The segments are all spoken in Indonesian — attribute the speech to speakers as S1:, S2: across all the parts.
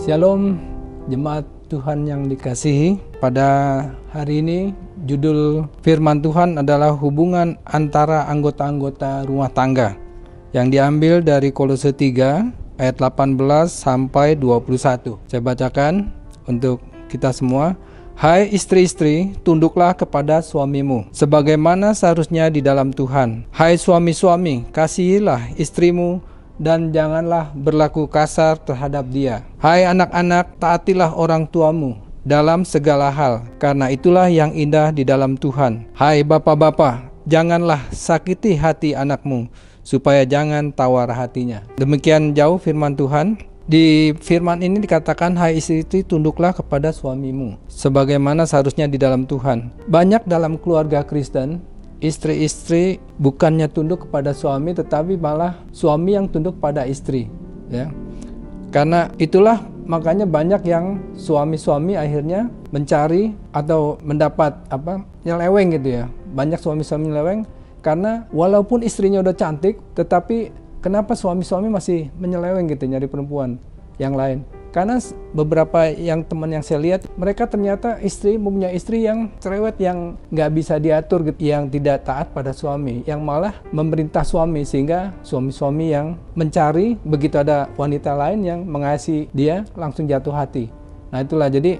S1: Shalom, jemaat Tuhan yang dikasihi. Pada hari ini judul firman Tuhan adalah hubungan antara anggota-anggota rumah tangga, yang diambil dari Kolose 3 ayat 18 sampai 21. Saya bacakan untuk kita semua. Hai istri-istri, tunduklah kepada suamimu, sebagaimana seharusnya di dalam Tuhan. Hai suami-suami, kasihilah istrimu, dan janganlah berlaku kasar terhadap dia. Hai anak-anak, taatilah orang tuamu dalam segala hal, karena itulah yang indah di dalam Tuhan. Hai bapak-bapak, janganlah sakiti hati anakmu, supaya jangan tawar hatinya. Demikian jauh firman Tuhan. Di firman ini dikatakan, hai istri, tunduklah kepada suamimu, sebagaimana seharusnya di dalam Tuhan. Banyak dalam keluarga Kristen, istri-istri bukannya tunduk kepada suami, tetapi malah suami yang tunduk pada istri, ya. Karena itulah makanya banyak yang suami-suami akhirnya mencari atau mendapat nyeleweng gitu ya. Banyak suami-suami nyeleweng karena walaupun istrinya udah cantik, tetapi kenapa suami-suami masih menyeleweng gitu nyari perempuan yang lain? Karena beberapa yang teman yang saya lihat, mereka ternyata mempunyai istri yang cerewet, yang nggak bisa diatur gitu, yang tidak taat pada suami, yang malah memerintah suami, sehingga suami-suami yang mencari begitu ada wanita lain yang mengasihi dia langsung jatuh hati. Nah itulah, jadi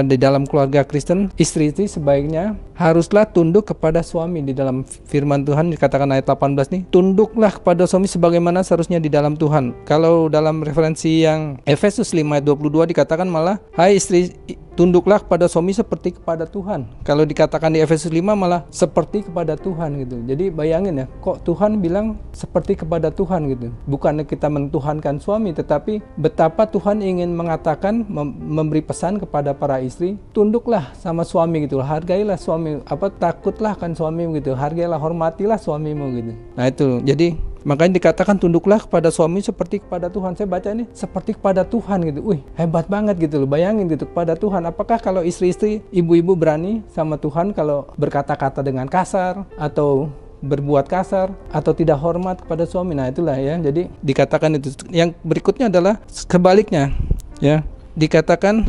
S1: di dalam keluarga Kristen, istri-istri sebaiknya haruslah tunduk kepada suami. Di dalam firman Tuhan dikatakan ayat 18 nih, tunduklah kepada suami sebagaimana seharusnya di dalam Tuhan. Kalau dalam referensi yang Efesus 5 ayat 22 dikatakan malah, hai istri, tunduklah kepada suami seperti kepada Tuhan. Kalau dikatakan di Efesus 5 malah seperti kepada Tuhan gitu. Jadi bayangin ya, kok Tuhan bilang seperti kepada Tuhan gitu. Bukannya kita mentuhankan suami, tetapi betapa Tuhan ingin mengatakan, memberi pesan kepada para istri, tunduklah sama suami gitu. Hargailah suami, takutlah kan suami gitu. Hargailah, hormatilah suamimu gitu. Nah itu, jadi makanya dikatakan tunduklah kepada suami seperti kepada Tuhan. Saya baca ini seperti kepada Tuhan gitu. Wih, hebat banget gitu loh. Bayangin gitu, kepada Tuhan. Apakah kalau istri-istri, ibu-ibu berani sama Tuhan kalau berkata-kata dengan kasar atau berbuat kasar atau tidak hormat kepada suami? Nah itulah ya. Jadi dikatakan itu. Yang berikutnya adalah kebaliknya, ya. Dikatakan,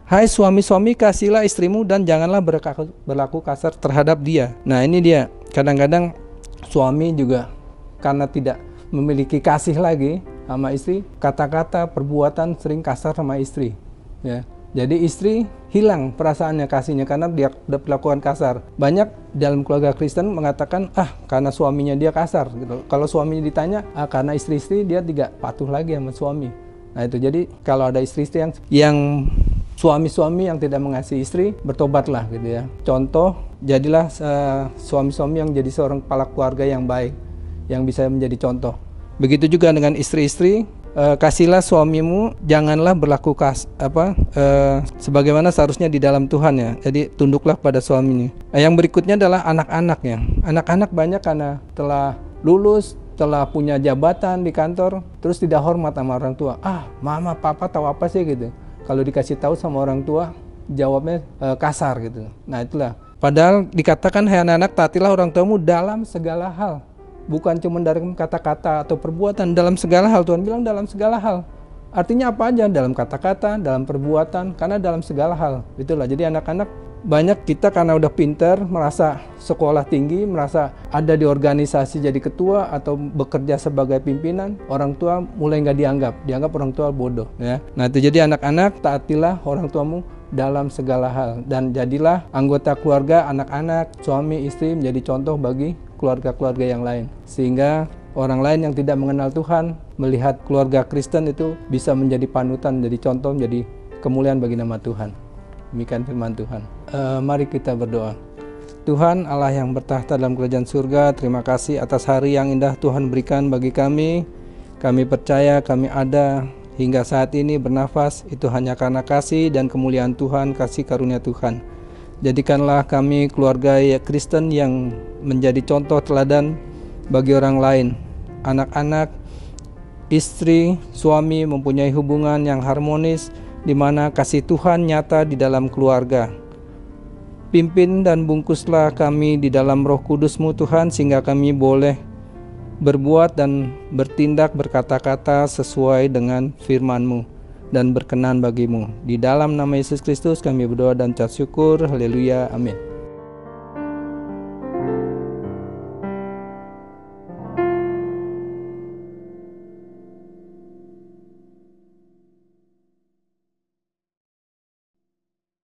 S1: hai suami-suami, kasihilah istrimu dan janganlah berlaku kasar terhadap dia. Nah ini dia, kadang-kadang suami juga karena tidak memiliki kasih lagi sama istri, kata-kata, perbuatan sering kasar sama istri, ya. Jadi istri hilang perasaannya, kasihnya karena dia udah perlakuan kasar. Banyak dalam keluarga Kristen mengatakan, karena suaminya dia kasar gitu. Kalau suaminya ditanya, karena istri-istri dia tidak patuh lagi sama suami. Nah itu, jadi kalau ada istri-istri yang suami-suami yang tidak mengasihi istri, bertobatlah gitu ya. Contoh, jadilah suami-suami yang jadi seorang kepala keluarga yang baik, yang bisa menjadi contoh. Begitu juga dengan istri-istri, kasihlah suamimu, janganlah berlaku sebagaimana seharusnya di dalam Tuhan ya. Jadi tunduklah pada suaminya. Yang berikutnya adalah anak-anaknya. Anak-anak banyak karena telah lulus, telah punya jabatan di kantor, terus tidak hormat sama orang tua. Mama, papa tahu apa sih gitu. Kalau dikasih tahu sama orang tua, jawabnya kasar gitu. Nah itulah. Padahal dikatakan, hai anak-anak, taatilah orang tuamu dalam segala hal. Bukan cuma dari kata-kata atau perbuatan, dalam segala hal. Tuhan bilang dalam segala hal. Artinya apa aja? Dalam kata-kata, dalam perbuatan, karena dalam segala hal. Itulah. Jadi anak-anak, banyak kita karena udah pinter, merasa sekolah tinggi, merasa ada di organisasi jadi ketua atau bekerja sebagai pimpinan, orang tua mulai nggak dianggap orang tua bodoh ya. Nah itu, jadi anak-anak, taatilah orang tuamu dalam segala hal, dan jadilah anggota keluarga, anak-anak, suami, istri menjadi contoh bagi keluarga-keluarga yang lain, sehingga orang lain yang tidak mengenal Tuhan melihat keluarga Kristen itu bisa menjadi panutan, menjadi contoh, menjadi kemuliaan bagi nama Tuhan. Demikian firman Tuhan. Mari kita berdoa. Tuhan Allah yang bertahta dalam kerajaan surga, terima kasih atas hari yang indah Tuhan berikan bagi kami. Kami percaya kami ada hingga saat ini bernafas, itu hanya karena kasih dan kemuliaan Tuhan, kasih karunia Tuhan. Jadikanlah kami keluarga Kristen yang menjadi contoh teladan bagi orang lain. Anak-anak, istri, suami mempunyai hubungan yang harmonis, di mana kasih Tuhan nyata di dalam keluarga. Pimpin dan bungkuslah kami di dalam Roh Kudus-Mu Tuhan, sehingga kami boleh berbuat dan bertindak, berkata-kata sesuai dengan firman-Mu. dan berkenan bagimu. Di dalam nama Yesus Kristus kami berdoa dan ucap syukur. Haleluya. Amin.